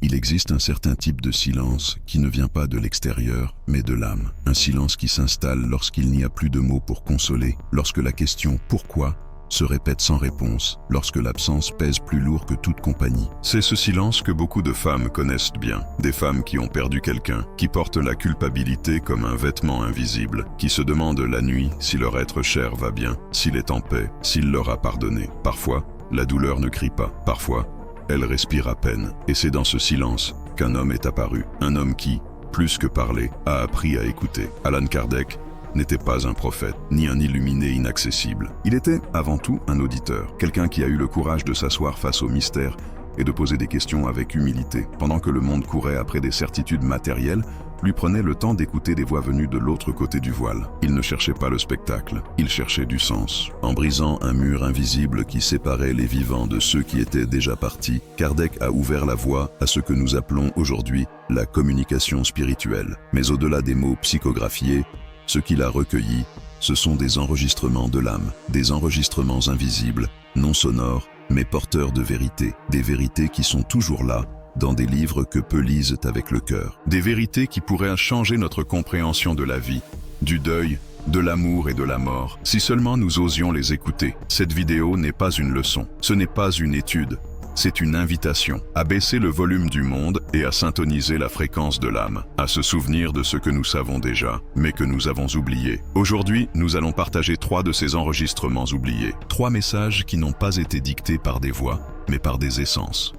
Il existe un certain type de silence qui ne vient pas de l'extérieur, mais de l'âme. Un silence qui s'installe lorsqu'il n'y a plus de mots pour consoler, lorsque la question « pourquoi ?» se répète sans réponse, lorsque l'absence pèse plus lourd que toute compagnie. C'est ce silence que beaucoup de femmes connaissent bien. Des femmes qui ont perdu quelqu'un, qui portent la culpabilité comme un vêtement invisible, qui se demandent la nuit si leur être cher va bien, s'il est en paix, s'il leur a pardonné. Parfois, la douleur ne crie pas. Parfois, elle respire à peine. Et c'est dans ce silence qu'un homme est apparu. Un homme qui, plus que parler, a appris à écouter. Allan Kardec n'était pas un prophète, ni un illuminé inaccessible. Il était, avant tout, un auditeur, quelqu'un qui a eu le courage de s'asseoir face au mystère et de poser des questions avec humilité. Pendant que le monde courait après des certitudes matérielles, lui prenait le temps d'écouter des voix venues de l'autre côté du voile. Il ne cherchait pas le spectacle, il cherchait du sens. En brisant un mur invisible qui séparait les vivants de ceux qui étaient déjà partis, Kardec a ouvert la voie à ce que nous appelons aujourd'hui la communication spirituelle. Mais au-delà des mots psychographiés, ce qu'il a recueilli, ce sont des enregistrements de l'âme, des enregistrements invisibles, non sonores, mais porteurs de vérités, des vérités qui sont toujours là, dans des livres que peu lisent avec le cœur. Des vérités qui pourraient changer notre compréhension de la vie, du deuil, de l'amour et de la mort, si seulement nous osions les écouter. Cette vidéo n'est pas une leçon, ce n'est pas une étude. C'est une invitation à baisser le volume du monde et à syntoniser la fréquence de l'âme, à se souvenir de ce que nous savons déjà, mais que nous avons oublié. Aujourd'hui, nous allons partager 3 de ces enregistrements oubliés. 3 messages qui n'ont pas été dictés par des voix, mais par des essences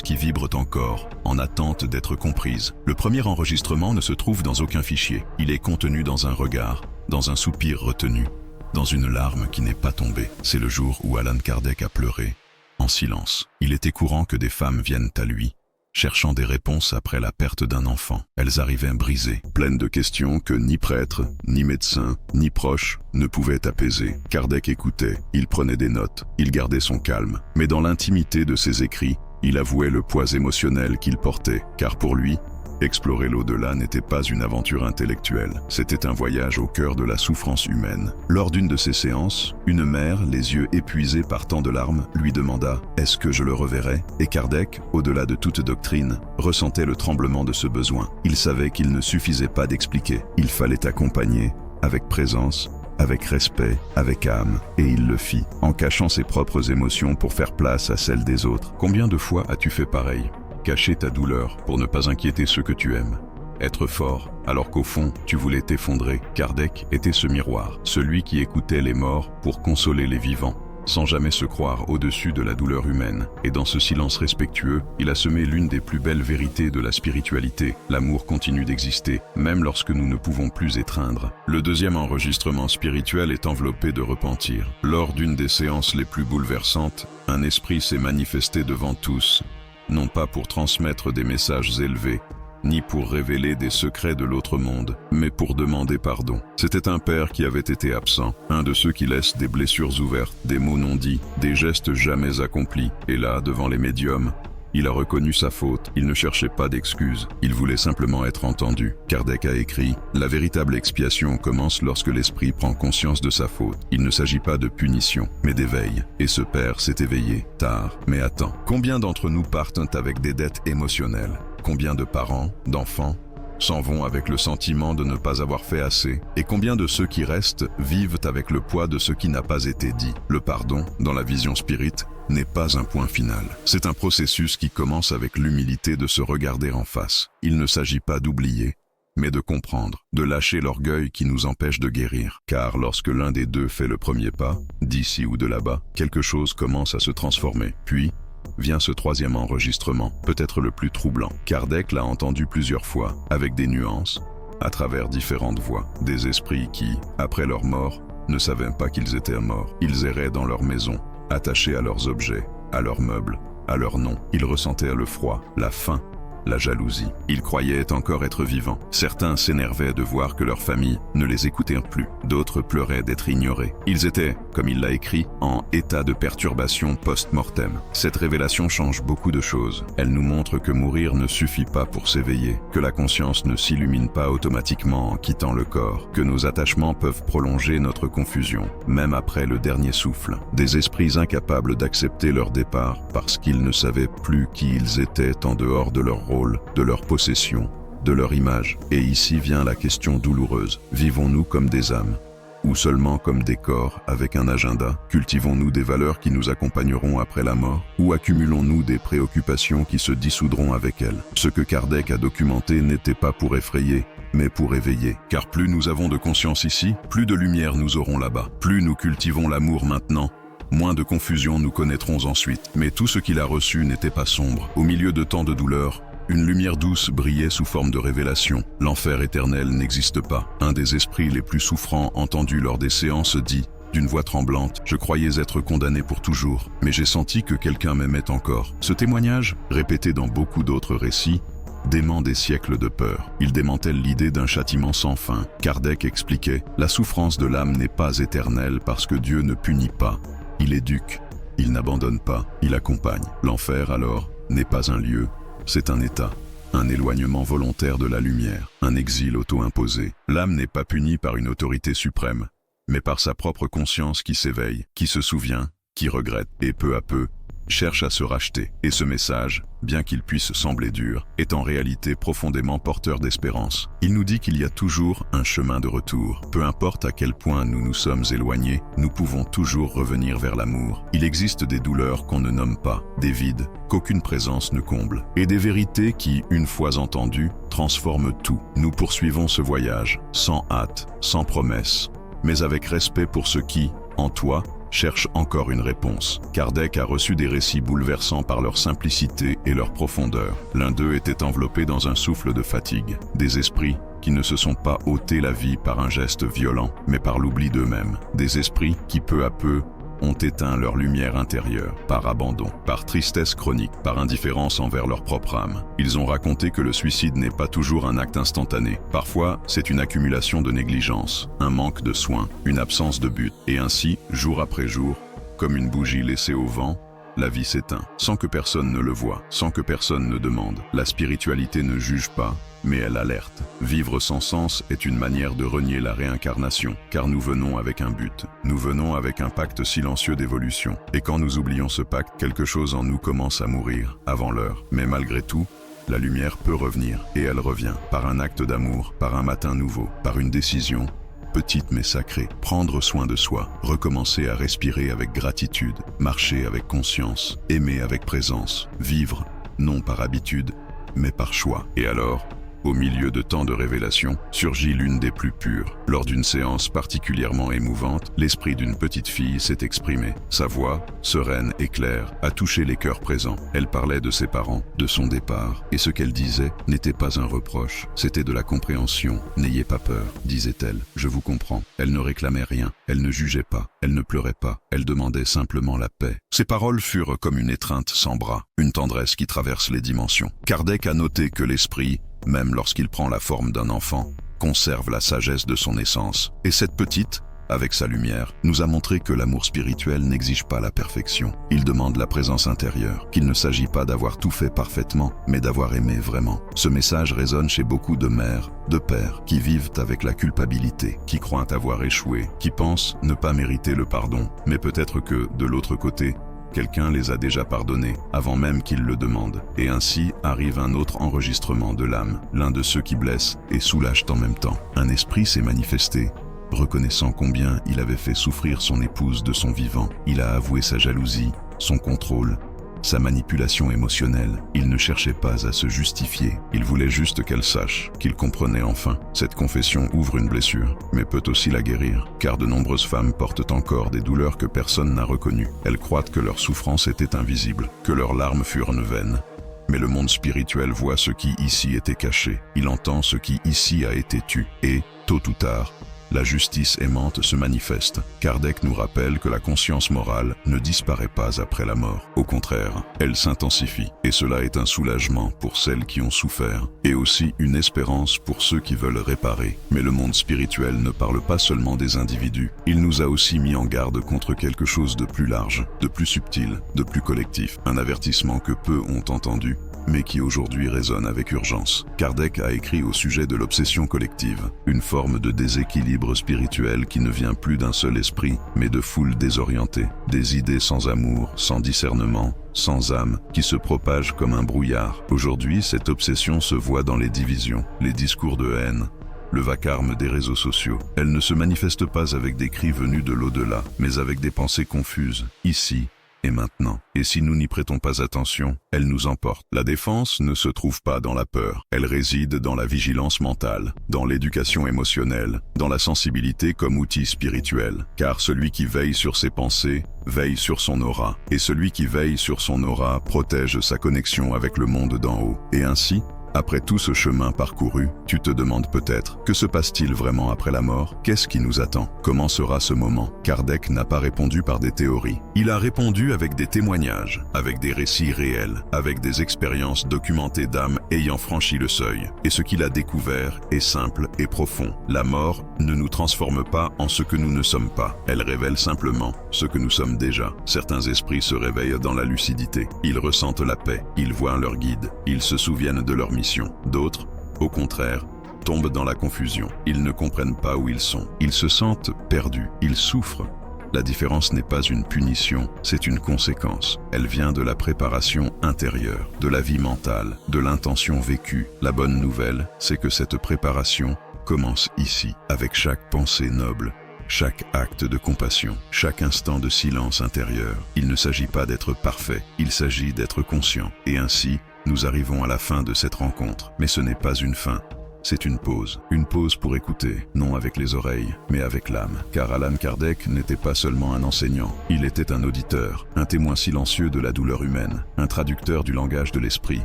qui vibrent encore, en attente d'être comprises. Le premier enregistrement ne se trouve dans aucun fichier. Il est contenu dans un regard, dans un soupir retenu, dans une larme qui n'est pas tombée. C'est le jour où Allan Kardec a pleuré. En silence, il était courant que des femmes viennent à lui, cherchant des réponses après la perte d'un enfant. Elles arrivaient brisées, pleines de questions que ni prêtre, ni médecin, ni proche ne pouvaient apaiser. Kardec écoutait, il prenait des notes, il gardait son calme. Mais dans l'intimité de ses écrits, il avouait le poids émotionnel qu'il portait, car pour lui, explorer l'au-delà n'était pas une aventure intellectuelle, c'était un voyage au cœur de la souffrance humaine. Lors d'une de ces séances, une mère, les yeux épuisés par tant de larmes, lui demanda « Est-ce que je le reverrai ?» Et Kardec, au-delà de toute doctrine, ressentait le tremblement de ce besoin. Il savait qu'il ne suffisait pas d'expliquer, il fallait accompagner, avec présence, avec respect, avec âme, et il le fit, en cachant ses propres émotions pour faire place à celles des autres. Combien de fois as-tu fait pareil ? Cacher ta douleur pour ne pas inquiéter ceux que tu aimes. Être fort, alors qu'au fond, tu voulais t'effondrer. Kardec était ce miroir, celui qui écoutait les morts pour consoler les vivants, sans jamais se croire au-dessus de la douleur humaine. Et dans ce silence respectueux, il a semé l'une des plus belles vérités de la spiritualité. L'amour continue d'exister, même lorsque nous ne pouvons plus étreindre. Le deuxième enregistrement spirituel est enveloppé de repentir. Lors d'une des séances les plus bouleversantes, un esprit s'est manifesté devant tous, non pas pour transmettre des messages élevés, ni pour révéler des secrets de l'autre monde, mais pour demander pardon. C'était un père qui avait été absent, un de ceux qui laissent des blessures ouvertes, des mots non dits, des gestes jamais accomplis. Et là, devant les médiums, il a reconnu sa faute, il ne cherchait pas d'excuses, il voulait simplement être entendu. Kardec a écrit « La véritable expiation commence lorsque l'esprit prend conscience de sa faute. Il ne s'agit pas de punition, mais d'éveil. » Et ce père s'est éveillé, tard, mais à temps. Combien d'entre nous partent avec des dettes émotionnelles ? Combien de parents, d'enfants, s'en vont avec le sentiment de ne pas avoir fait assez? Et combien de ceux qui restent vivent avec le poids de ce qui n'a pas été dit? Le pardon, dans la vision spirite, n'est pas un point final. C'est un processus qui commence avec l'humilité de se regarder en face. Il ne s'agit pas d'oublier, mais de comprendre, de lâcher l'orgueil qui nous empêche de guérir. Car lorsque l'un des deux fait le premier pas, d'ici ou de là-bas, quelque chose commence à se transformer. Puis, vient ce troisième enregistrement, peut-être le plus troublant. Kardec l'a entendu plusieurs fois, avec des nuances, à travers différentes voix. Des esprits qui, après leur mort, ne savaient pas qu'ils étaient morts. Ils erraient dans leur maison, attachés à leurs objets, à leurs meubles, à leurs noms. Ils ressentaient le froid, la faim, la jalousie. Ils croyaient encore être vivants. Certains s'énervaient de voir que leur famille ne les écoutait plus. D'autres pleuraient d'être ignorés. Ils étaient, comme il l'a écrit, en état de perturbation post-mortem. Cette révélation change beaucoup de choses. Elle nous montre que mourir ne suffit pas pour s'éveiller, que la conscience ne s'illumine pas automatiquement en quittant le corps, que nos attachements peuvent prolonger notre confusion, même après le dernier souffle. Des esprits incapables d'accepter leur départ parce qu'ils ne savaient plus qui ils étaient en dehors de leur rôle, de leur possession, de leur image. Et ici vient la question douloureuse. Vivons-nous comme des âmes ? Ou seulement comme des corps avec un agenda? Cultivons-nous des valeurs qui nous accompagneront après la mort? Ou accumulons-nous des préoccupations qui se dissoudront avec elles? Ce que Kardec a documenté n'était pas pour effrayer, mais pour éveiller. Car plus nous avons de conscience ici, plus de lumière nous aurons là-bas. Plus nous cultivons l'amour maintenant, moins de confusion nous connaîtrons ensuite. Mais tout ce qu'il a reçu n'était pas sombre. Au milieu de tant de douleurs, une lumière douce brillait sous forme de révélation. L'enfer éternel n'existe pas. Un des esprits les plus souffrants entendus lors des séances dit, d'une voix tremblante, « Je croyais être condamné pour toujours, mais j'ai senti que quelqu'un m'aimait encore. » Ce témoignage, répété dans beaucoup d'autres récits, dément des siècles de peur. Il démantèle l'idée d'un châtiment sans fin. Kardec expliquait, « La souffrance de l'âme n'est pas éternelle parce que Dieu ne punit pas. Il éduque, il n'abandonne pas, il accompagne. L'enfer, alors, n'est pas un lieu, c'est un état, un éloignement volontaire de la lumière, un exil auto-imposé. L'âme n'est pas punie par une autorité suprême, mais par sa propre conscience qui s'éveille, qui se souvient, qui regrette, et peu à peu, cherche à se racheter. Et ce message, bien qu'il puisse sembler dur, est en réalité profondément porteur d'espérance. Il nous dit qu'il y a toujours un chemin de retour. Peu importe à quel point nous nous sommes éloignés, nous pouvons toujours revenir vers l'amour. Il existe des douleurs qu'on ne nomme pas, des vides qu'aucune présence ne comble, et des vérités qui, une fois entendues, transforment tout. Nous poursuivons ce voyage, sans hâte, sans promesse, mais avec respect pour ceux qui, en toi, cherche encore une réponse. Kardec a reçu des récits bouleversants par leur simplicité et leur profondeur. L'un d'eux était enveloppé dans un souffle de fatigue. Des esprits qui ne se sont pas ôtés la vie par un geste violent, mais par l'oubli d'eux-mêmes. Des esprits qui, peu à peu, ont éteint leur lumière intérieure, par abandon, par tristesse chronique, par indifférence envers leur propre âme. Ils ont raconté que le suicide n'est pas toujours un acte instantané. Parfois, c'est une accumulation de négligence, un manque de soins, une absence de but. Et ainsi, jour après jour, comme une bougie laissée au vent, la vie s'éteint, sans que personne ne le voie, sans que personne ne demande. La spiritualité ne juge pas, mais elle alerte. Vivre sans sens est une manière de renier la réincarnation, car nous venons avec un but. Nous venons avec un pacte silencieux d'évolution. Et quand nous oublions ce pacte, quelque chose en nous commence à mourir, avant l'heure. Mais malgré tout, la lumière peut revenir, et elle revient, par un acte d'amour, par un matin nouveau, par une décision, petite mais sacrée. Prendre soin de soi, recommencer à respirer avec gratitude, marcher avec conscience, aimer avec présence, vivre, non par habitude, mais par choix. Et alors, au milieu de tant de révélations, surgit l'une des plus pures. Lors d'une séance particulièrement émouvante, l'esprit d'une petite fille s'est exprimé. Sa voix, sereine et claire, a touché les cœurs présents. Elle parlait de ses parents, de son départ, et ce qu'elle disait n'était pas un reproche, c'était de la compréhension. « N'ayez pas peur », disait-elle, « je vous comprends ». Elle ne réclamait rien, elle ne jugeait pas, elle ne pleurait pas, elle demandait simplement la paix. Ses paroles furent comme une étreinte sans bras, une tendresse qui traverse les dimensions. Kardec a noté que l'esprit, même lorsqu'il prend la forme d'un enfant, conserve la sagesse de son essence. Et cette petite, avec sa lumière, nous a montré que l'amour spirituel n'exige pas la perfection. Il demande la présence intérieure, qu'il ne s'agit pas d'avoir tout fait parfaitement, mais d'avoir aimé vraiment. Ce message résonne chez beaucoup de mères, de pères, qui vivent avec la culpabilité, qui croient avoir échoué, qui pensent ne pas mériter le pardon, mais peut-être que, de l'autre côté, quelqu'un les a déjà pardonnés, avant même qu'ils le demandent. Et ainsi arrive un autre enregistrement de l'âme, l'un de ceux qui blessent et soulagent en même temps. Un esprit s'est manifesté, reconnaissant combien il avait fait souffrir son épouse de son vivant. Il a avoué sa jalousie, son contrôle, sa manipulation émotionnelle. Il ne cherchait pas à se justifier, il voulait juste qu'elle sache, qu'il comprenait enfin. Cette confession ouvre une blessure, mais peut aussi la guérir, car de nombreuses femmes portent encore des douleurs que personne n'a reconnues. Elles croient que leur souffrance était invisible, que leurs larmes furent vaines. Mais le monde spirituel voit ce qui ici était caché, il entend ce qui ici a été tu, et, tôt ou tard, la justice aimante se manifeste. Kardec nous rappelle que la conscience morale ne disparaît pas après la mort. Au contraire, elle s'intensifie. Et cela est un soulagement pour celles qui ont souffert, et aussi une espérance pour ceux qui veulent réparer. Mais le monde spirituel ne parle pas seulement des individus. Il nous a aussi mis en garde contre quelque chose de plus large, de plus subtil, de plus collectif. Un avertissement que peu ont entendu, mais qui aujourd'hui résonne avec urgence. Kardec a écrit au sujet de l'obsession collective, une forme de déséquilibre spirituel qui ne vient plus d'un seul esprit, mais de foules désorientées, des idées sans amour, sans discernement, sans âme, qui se propagent comme un brouillard. Aujourd'hui, cette obsession se voit dans les divisions, les discours de haine, le vacarme des réseaux sociaux. Elle ne se manifeste pas avec des cris venus de l'au-delà, mais avec des pensées confuses, ici et maintenant. Et si nous n'y prêtons pas attention, elle nous emporte. La défense ne se trouve pas dans la peur. Elle réside dans la vigilance mentale, dans l'éducation émotionnelle, dans la sensibilité comme outil spirituel. Car celui qui veille sur ses pensées, veille sur son aura. Et celui qui veille sur son aura protège sa connexion avec le monde d'en haut. Et ainsi, après tout ce chemin parcouru, tu te demandes peut-être, que se passe-t-il vraiment après la mort? Qu'est-ce qui nous attend? Comment sera ce moment? Kardec n'a pas répondu par des théories. Il a répondu avec des témoignages, avec des récits réels, avec des expériences documentées d'âmes ayant franchi le seuil. Et ce qu'il a découvert est simple et profond. La mort ne nous transforme pas en ce que nous ne sommes pas. Elle révèle simplement ce que nous sommes déjà. Certains esprits se réveillent dans la lucidité. Ils ressentent la paix. Ils voient leur guide. Ils se souviennent de leur mission. D'autres, au contraire, tombent dans la confusion. Ils ne comprennent pas où ils sont. Ils se sentent perdus. Ils souffrent. La différence n'est pas une punition, c'est une conséquence. Elle vient de la préparation intérieure, de la vie mentale, de l'intention vécue. La bonne nouvelle, c'est que cette préparation commence ici, avec chaque pensée noble, chaque acte de compassion, chaque instant de silence intérieur. Il ne s'agit pas d'être parfait, il s'agit d'être conscient. Et ainsi, nous arrivons à la fin de cette rencontre. Mais ce n'est pas une fin, c'est une pause. Une pause pour écouter, non avec les oreilles, mais avec l'âme. Car Allan Kardec n'était pas seulement un enseignant, il était un auditeur, un témoin silencieux de la douleur humaine, un traducteur du langage de l'esprit.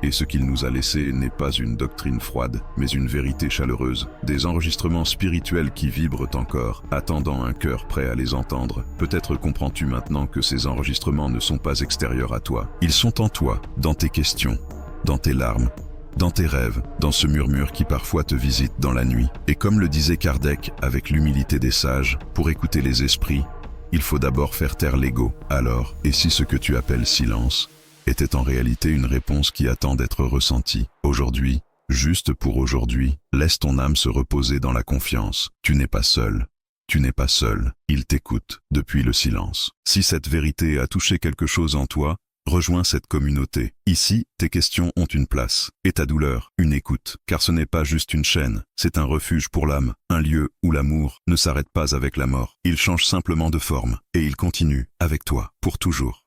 Et ce qu'il nous a laissé n'est pas une doctrine froide, mais une vérité chaleureuse. Des enregistrements spirituels qui vibrent encore, attendant un cœur prêt à les entendre. Peut-être comprends-tu maintenant que ces enregistrements ne sont pas extérieurs à toi. Ils sont en toi, dans tes questions, dans tes larmes, dans tes rêves, dans ce murmure qui parfois te visite dans la nuit. Et comme le disait Kardec avec l'humilité des sages, pour écouter les esprits, il faut d'abord faire taire l'ego. Alors, et si ce que tu appelles silence était en réalité une réponse qui attend d'être ressentie? Aujourd'hui, juste pour aujourd'hui, laisse ton âme se reposer dans la confiance. Tu n'es pas seul. Tu n'es pas seul. Il t'écoute depuis le silence. Si cette vérité a touché quelque chose en toi, rejoins cette communauté. Ici, tes questions ont une place, et ta douleur, une écoute, car ce n'est pas juste une chaîne, c'est un refuge pour l'âme, un lieu où l'amour ne s'arrête pas avec la mort. Il change simplement de forme, et il continue, avec toi, pour toujours.